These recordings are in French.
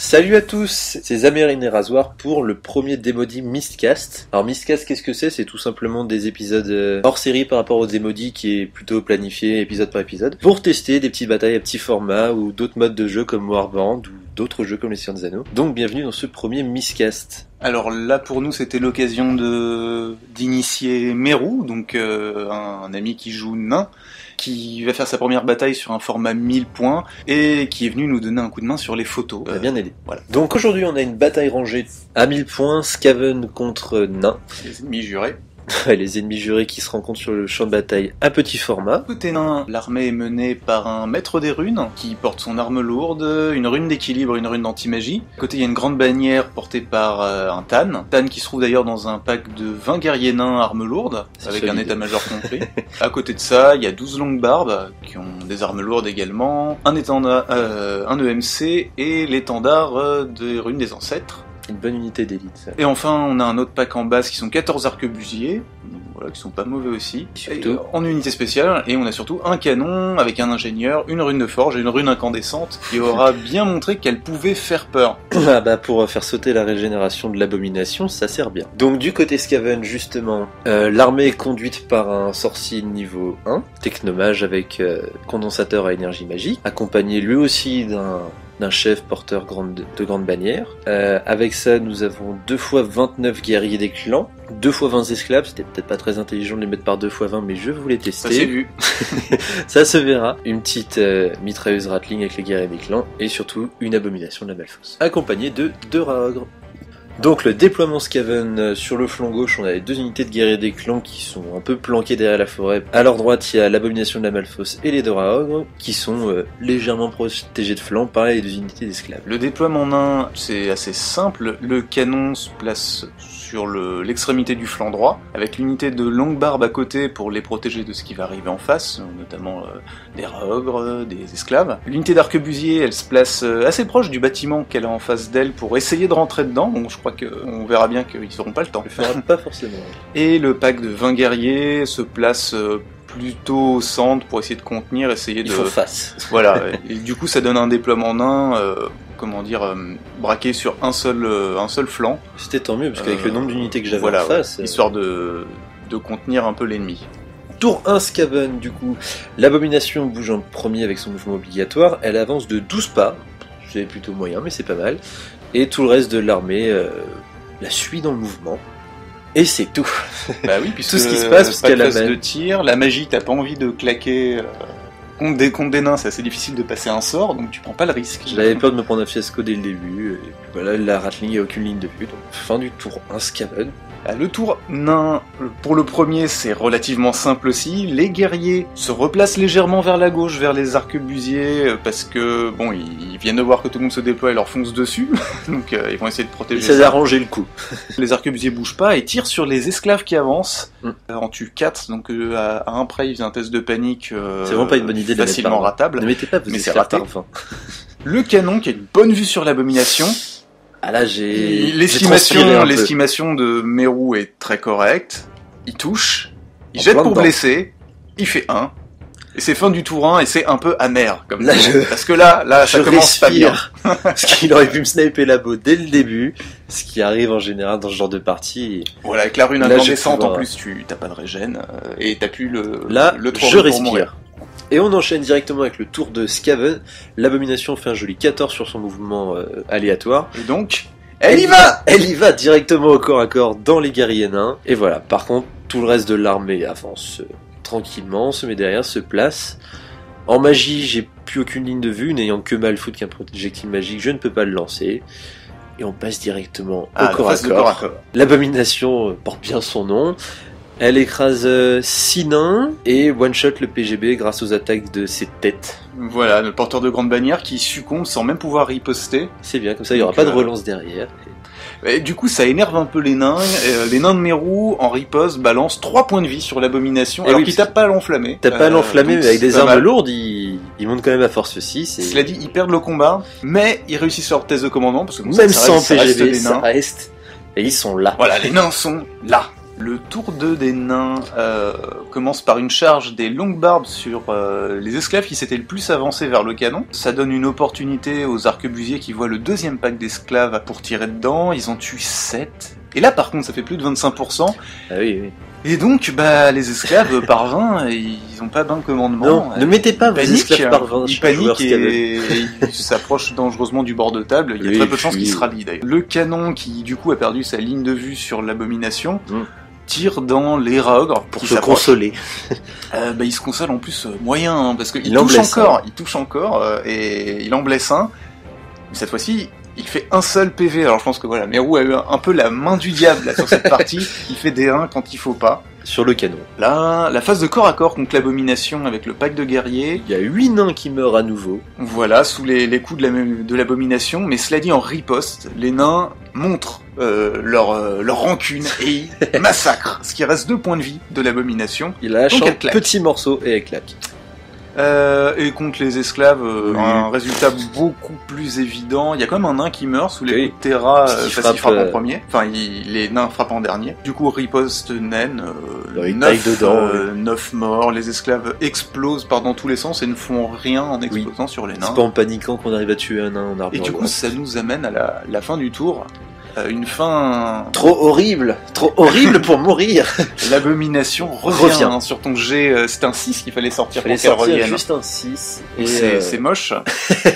Salut à tous, c'est Zamérine et Rasoir pour le premier Démodie Mistcast. Alors Mistcast, qu'est-ce que c'est? C'est tout simplement des épisodes hors série par rapport aux Démodie qui est plutôt planifié épisode par épisode pour tester des petites batailles à petits formats ou d'autres modes de jeu comme Warband ou d'autres jeux comme les Seigneurs des Anneaux. Donc bienvenue dans ce premier Mistcast. Alors là pour nous c'était l'occasion d'initier Meru, donc un ami qui joue nain, qui va faire sa première bataille sur un format 1000 points et qui est venu nous donner un coup de main sur les photos. Ça a bien aidé. Voilà. Donc aujourd'hui on a une bataille rangée à 1000 points, Skaven contre nain. Les ennemis jurés. Les ennemis jurés qui se rencontrent sur le champ de bataille à petit format. Côté nain, l'armée est menée par un maître des runes qui porte son arme lourde, une rune d'équilibre, une rune d'anti-magie. Côté il y a une grande bannière portée par un Tan. Tan qui se trouve d'ailleurs dans un pack de 20 guerriers nains armes lourdes, avec solide. Un état-major compris. À côté de ça, il y a 12 longues barbes qui ont des armes lourdes également, un EMC et l'étendard des runes des ancêtres. Une bonne unité d'élite, ça. Et enfin, on a un autre pack en base qui sont 14 arquebusiers, voilà, qui sont pas mauvais aussi. Surtout. En unité spéciale, et on a surtout un canon avec un ingénieur, une rune de forge et une rune incandescente qui aura bien montré qu'elle pouvait faire peur. Ah bah pour faire sauter la régénération de l'abomination, ça sert bien. Donc du côté Skaven, justement, l'armée est conduite par un sorcier niveau 1, technomage avec condensateur à énergie magique, accompagné lui aussi d'un chef porteur de grande bannière. Avec ça, nous avons 2 fois 29 guerriers des clans, 2 fois 20 esclaves. C'était peut-être pas très intelligent de les mettre par 2 fois 20, mais je voulais tester. Ça s'est vu. Ça se verra. Une petite mitrailleuse Ratling avec les guerriers des clans, et surtout une abomination de la Malfosse, accompagnée de 2 rats ogres. Donc le déploiement Skaven sur le flanc gauche, on a les 2 unités de guerriers des clans qui sont un peu planquées derrière la forêt. À leur droite, il y a l'abomination de la Malfosse et les 2 rats ogres qui sont légèrement protégés de flanc par les 2 unités d'esclaves. Le déploiement nain, c'est assez simple. Le canon se place sur l'extrémité du flanc droit, avec l'unité de longue barbe à côté pour les protéger de ce qui va arriver en face, notamment des rats ogres, des esclaves. L'unité d'arquebusier, elle se place assez proche du bâtiment qu'elle a en face d'elle pour essayer de rentrer dedans. Bon, je crois qu'on verra bien qu'ils n'auront pas le temps. Le fera pas forcément. Et le pack de 20 guerriers se place plutôt au centre pour essayer de contenir, essayer de... Ils font face. Voilà, et du coup ça donne un déploiement nain... braqué sur un seul flanc. C'était tant mieux, parce qu'avec le nombre d'unités que j'avais voilà, en face... histoire de contenir un peu l'ennemi. Tour 1 Skaven, du coup. L'abomination bouge en premier avec son mouvement obligatoire. Elle avance de 12 pas. C'est plutôt moyen, mais c'est pas mal. Et tout le reste de l'armée la suit dans le mouvement. Et c'est tout. Bah oui, puisque tout ce qui se passe, parce pas qu'elle de phase de tir, la magie, t'as pas envie de claquer... Contre des nains, c'est assez difficile de passer un sort, donc tu prends pas le risque. J'avais peur de me prendre un fiasco dès le début, et puis voilà, la Ratling, il n'y a aucune ligne de vue, donc fin du tour 1 Skaven. Le tour nain, pour le premier, c'est relativement simple aussi. Les guerriers se replacent légèrement vers la gauche, vers les arquebusiers, parce que, bon, ils viennent de voir que tout le monde se déploie et leur fonce dessus, donc ils vont essayer de protéger ça. Ça a arrangé le coup. Les arquebusiers bougent pas et tirent sur les esclaves qui avancent, en tuent 4, donc à un près, ils faisaient un test de panique c'est vraiment pas une bonne idée de facilement ratable. Ne mettez pas vos esclaves par enfin. Le canon, qui a une bonne vue sur l'abomination. Ah là, l'estimation de Meru est très correcte. Il touche, il jette pour blesser, il fait 1. Et c'est fin du tour 1 et c'est un peu amer. Comme là, parce que là ça commence pas bien. Parce qu'il aurait pu me sniper la botte dès le début, ce qui arrive en général dans ce genre de partie. Voilà, avec la rune incandescente en plus, t'as pas de régène et t'as plus le 3 je respire. Et on enchaîne directement avec le tour de Skaven. L'abomination fait un joli 14 sur son mouvement aléatoire. Et donc, elle y va directement au corps à corps dans les guerriers nains. Et voilà, par contre, tout le reste de l'armée avance tranquillement, se met derrière, se place. En magie, j'ai plus aucune ligne de vue, n'ayant que Malfoot qui a un projectile magique, je ne peux pas le lancer. Et on passe directement au corps à corps. L'abomination porte bien son nom. Elle écrase 6 nains et one-shot le PGB grâce aux attaques de ses têtes. Voilà, le porteur de grande bannière qui succombe sans même pouvoir riposter. C'est bien, comme ça il n'y aura pas de relance derrière. Et du coup ça énerve un peu les nains. Les nains de Meru en riposte balancent 3 points de vie sur l'abomination, alors qu'ils tapent pas à l'enflammer. Tapent pas à l'enflammer, mais avec des armes lourdes, ils montent quand même à force 6. Cela dit, ils perdent le combat, mais ils réussissent leur test de commandement, parce que même sans PGB, ça reste... Et ils sont là. Voilà, les nains sont là. Le tour 2 des nains commence par une charge des longues barbes sur les esclaves qui s'étaient le plus avancés vers le canon. Ça donne une opportunité aux arquebusiers qui voient le deuxième pack d'esclaves pour tirer dedans. Ils en tuent 7. Et là par contre ça fait plus de 25%. Ah oui, oui. Et donc les esclaves par 20, ils ont pas bien de commandement. Non, ne mettez pas vos esclaves par 20. Ils paniquent et ils s'approchent dangereusement du bord de table. Il y a très peu de chances qu'ils se rallient d'ailleurs. Le canon qui du coup a perdu sa ligne de vue sur l'abomination tire dans les raogres pour se consoler. Il se console en plus moyen hein, parce qu'il touche encore et il en blesse un. Mais cette fois-ci il fait un seul PV, alors je pense que voilà, Meru a eu un peu la main du diable là, sur cette partie, il fait des 1 quand il faut pas. Sur le canon. Là, la phase de corps à corps contre l'abomination avec le pack de guerriers. Il y a 8 nains qui meurent à nouveau. Voilà, sous les coups de l'abomination, mais cela dit en riposte, les nains montrent leur rancune et ils massacrent, ce qui reste 2 points de vie de l'abomination. Il lâche un petit morceau et elle claque. Et contre les esclaves, un résultat beaucoup plus évident. Il y a quand même un nain qui meurt sous les coups de Terra, parce qu'il frappe en premier. Enfin, les nains frappent en dernier. Du coup, riposte naine, 9 morts. Les esclaves explosent dans tous les sens et ne font rien en explosant sur les nains. C'est pas en paniquant qu'on arrive à tuer un nain en arbre. Et du coup, ça nous amène à la fin du tour. Une fin... Trop horrible pour mourir. L'abomination revient hein, sur ton jet, c'est un 6 qu'il fallait sortir pour qu'elle revienne. Juste un 6. Et c'est moche.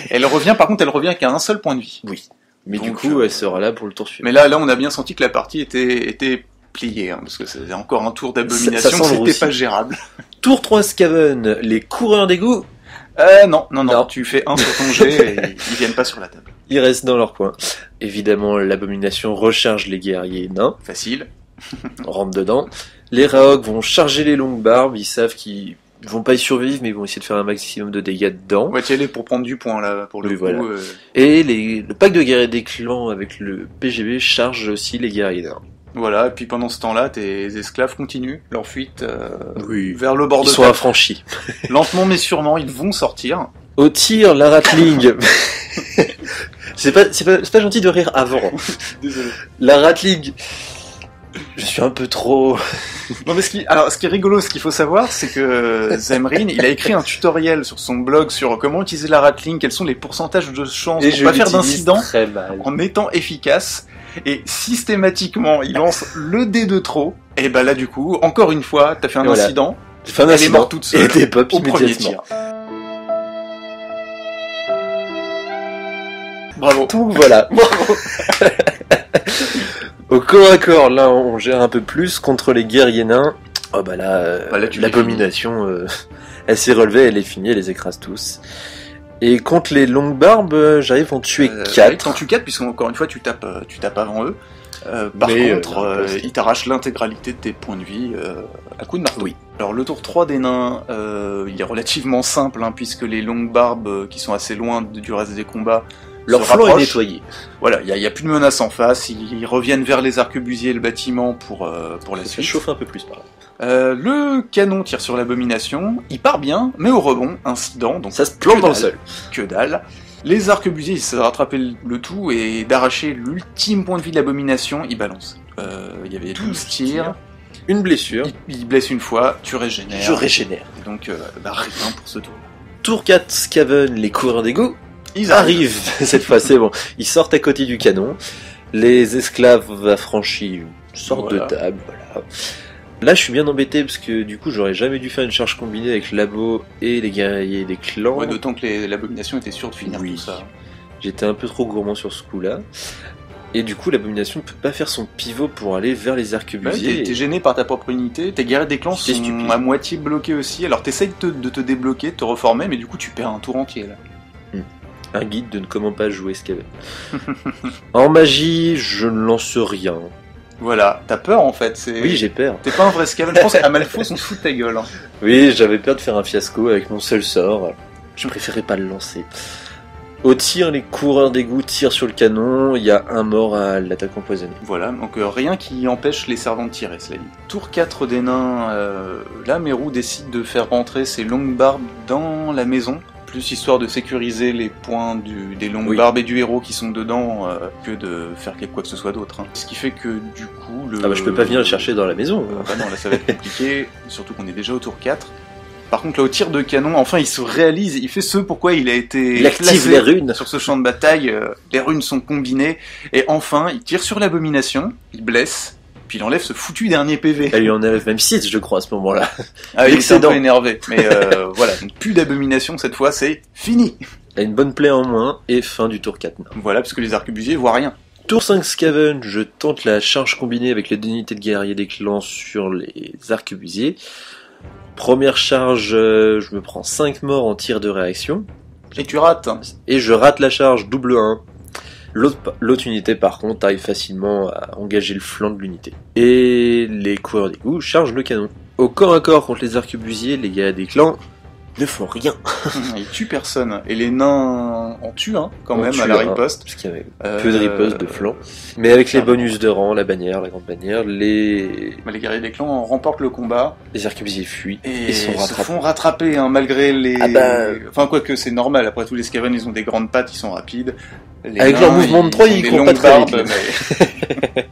Elle revient, par contre, elle revient qu'à un seul point de vie. Oui. Mais donc, du coup, elle sera là pour le tour suivant. Mais là, on a bien senti que la partie était pliée, hein, parce que c'était encore un tour d'abomination, c'était pas gérable. Tour 3 Skaven, les coureurs d'égout. Non, tu fais 1 sur ton jet et ils viennent pas sur la table. Ils restent dans leur coin. Évidemment, l'abomination recharge les guerriers nains. Facile. On rentre dedans. Les Raog vont charger les longues barbes, ils savent qu'ils vont pas y survivre, mais ils vont essayer de faire un maximum de dégâts dedans. On va y aller pour prendre du point, là, pour le coup. Voilà. Et le pack de guerriers des clans avec le PGB charge aussi les guerriers nains. Voilà, et puis pendant ce temps-là, tes esclaves continuent leur fuite vers le bord de table. Ils sont affranchis. Lentement mais sûrement, ils vont sortir. Au tir, la Ratling. c'est pas gentil de rire avant. Désolé. La Ratling. Je suis un peu trop... Non mais ce qui est rigolo, ce qu'il faut savoir, c'est que Zemrin, il a écrit un tutoriel sur son blog sur comment utiliser la Ratling, quels sont les pourcentages de chances de pas faire d'incident en étant efficace. Et systématiquement, il lance le dé de trop. Et bah là, du coup, encore une fois, t'as fait un incident. Elle est morte toute seule. Et t'es pop au premier tir. Bravo. Tout, voilà. Bravo. Au corps à corps, là, on gère un peu plus contre les guerriers nains. Oh bah là, l'abomination, elle s'est relevée, elle est finie, elle les écrase tous. Et contre les longues barbes, j'arrive à en tuer 4. T'en tues 4, puisqu'encore une fois, tu tapes avant eux. Par contre, ils t'arrachent l'intégralité de tes points de vie à coup de marteau. Oui. Alors le tour 3 des nains, il est relativement simple, hein, puisque les longues barbes, qui sont assez loin du reste des combats, leur flanc est nettoyé. Voilà, il y a plus de menace en face, ils reviennent vers les arquebusiers et le bâtiment pour la suite. Ça chauffe un peu plus par là. Le canon tire sur l'abomination, il part bien, mais au rebond, incident, donc ça se plante dans le sol. Que dalle. Les arquebusiers essaient de rattraper le tout et d'arracher l'ultime point de vie de l'abomination, ils balancent. Il y avait 12 tirs. Une blessure. Il blesse une fois, tu régénères. Je régénère. Et donc, rien pour ce tour. Tour 4, Skaven, les coureurs d'égout. Ils arrivent, cette fois c'est bon. Ils sortent à côté du canon. Les esclaves affranchis sortent de table, voilà. Là, je suis bien embêté parce que du coup, j'aurais jamais dû faire une charge combinée avec l'abo et les guerriers des clans. Ouais, d'autant que l'abomination était sûre de finir tout ça. J'étais un peu trop gourmand sur ce coup-là. Et du coup, l'abomination ne peut pas faire son pivot pour aller vers les arquebusiers. Ouais, t'es gêné par ta propre unité. Tes guerriers des clans sont à moitié bloqués aussi. Alors, t'essayes de te débloquer, de te reformer, mais du coup, tu perds un tour entier là. Un guide de ne comment pas jouer Skaven. En magie, je ne lance rien. Voilà, t'as peur en fait. Oui, j'ai peur. T'es pas un vrai Skaven. Je pense qu'Amalfos on se fout de ta gueule. Hein. Oui, j'avais peur de faire un fiasco avec mon seul sort. Je préférais pas le lancer. Au tir, les coureurs d'égout tirent sur le canon. Il y a un mort à l'attaque empoisonnée. Voilà, donc rien qui empêche les servants de tirer, cela dit. Tour 4 des nains, là Meru décide de faire rentrer ses longues barbes dans la maison, plus histoire de sécuriser les points des longues barbes et du héros qui sont dedans que de faire quoi que ce soit d'autre. Hein. Ce qui fait que du coup... Ah bah je peux pas venir le chercher dans la maison. Bah non, là ça va être compliqué, surtout qu'on est déjà au tour 4. Par contre là au tir de canon, enfin il se réalise, il fait ce pourquoi il a été il active les runes sur ce champ de bataille, les runes sont combinées, et enfin il tire sur l'abomination, il blesse, puis il enlève ce foutu dernier PV. Elle lui en enlève même 6 je crois à ce moment-là. Ah il est un peu énervé, mais voilà, donc plus d'abomination cette fois, c'est fini. Il a une bonne plaie en moins, et fin du tour 4. Voilà, parce que les arquebusiers voient rien. Tour 5 Skaven, je tente la charge combinée avec les 2 unités de guerriers des clans sur les arquebusiers. Première charge, je me prends 5 morts en tir de réaction. Et tu rates. Et je rate la charge double 1. L'autre unité par contre arrive facilement à engager le flanc de l'unité. Et les coureurs d'égout chargent le canon. Au corps à corps contre les arquebusiers, les guerriers des clans ne font rien. Ils tuent personne. Et les nains en tuent quand même à la riposte. Parce qu'il y avait peu de riposte de flanc. Mais avec les bonus de rang, la bannière, la grande bannière, les guerriers des clans remportent le combat. Les arquebusiers fuient et se font rattraper malgré les... Enfin quoique c'est normal, après tous les Skaven ils ont des grandes pattes, ils sont rapides. Avec leur mouvement de 3 ils courent pas très vite. Mais...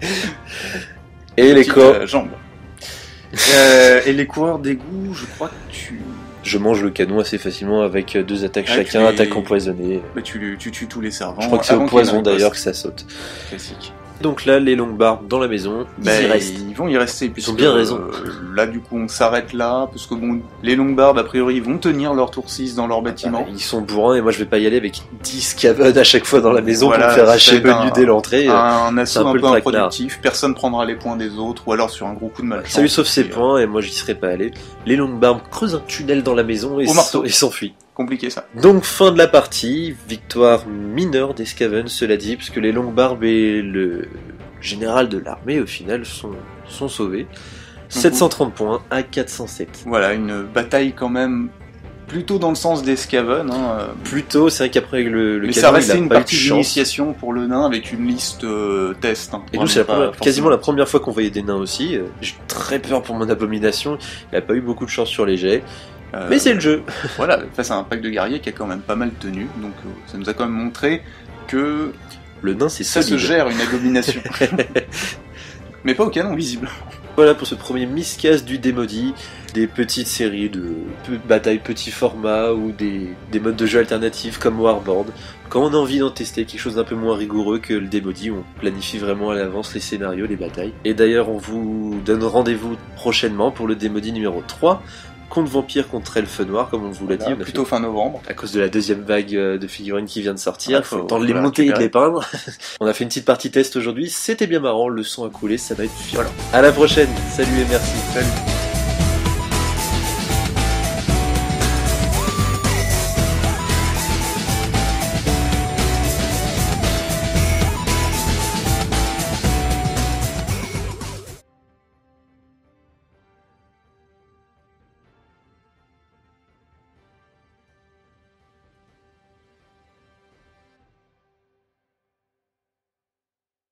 et les corps... jambes. Et les coureurs d'égout, je crois que je mange le canon assez facilement avec 2 attaques chacun, attaque empoisonnée. Mais tu tues tous les servants. Je crois que c'est au poison d'ailleurs que ça saute. Classique. Donc là, les longues barbes dans la maison, ils y restent. Ils vont y rester. Ils ont bien raison. Là, du coup, on s'arrête là, parce que bon, les longues barbes, a priori, ils vont tenir leur tour 6 dans leur bâtiment. Ils sont bourrins, et moi je vais pas y aller avec 10 Skaven à chaque fois dans la maison pour me faire hacher le menu dès l'entrée. Un assaut un peu improductif, personne prendra les points des autres, ou alors sur un gros coup de malchance. Ça lui sauve ses points, et moi j'y serais pas allé. Les longues barbes creusent un tunnel dans la maison et s'enfuient. Compliqué ça. Donc fin de la partie, victoire mineure des Skaven, cela dit, puisque les longues barbes et le général de l'armée au final sont sauvés. 730 points à 407. Voilà, une bataille quand même plutôt dans le sens des Skaven. Plutôt, c'est vrai qu'après le mais ça restait une partie d'initiation pour le nain avec une liste test. Et nous c'est quasiment la première fois qu'on voyait des nains aussi. J'ai très peur pour mon abomination, il a pas eu beaucoup de chance sur les jets. Mais c'est le jeu. Voilà, face à un pack de guerriers qui a quand même pas mal tenu, donc ça nous a quand même montré que le nain c'est ça se gère une abomination. Mais pas au canon visible. Voilà pour ce premier miscast du démodit, des petites séries de batailles petit format ou des modes de jeu alternatifs comme Warboard. Quand on a envie d'en tester quelque chose d'un peu moins rigoureux que le démodit, on planifie vraiment à l'avance les scénarios, les batailles. Et d'ailleurs on vous donne rendez-vous prochainement pour le démodit numéro 3. Contre vampire, contre elfe noir, comme on vous l'a dit. Plutôt fin novembre. À cause de la deuxième vague de figurines qui vient de sortir, faut temps de les monter et de les peindre. On a fait une petite partie test aujourd'hui, c'était bien marrant, le son a coulé, ça va être violent. À la prochaine, salut et merci. Salut.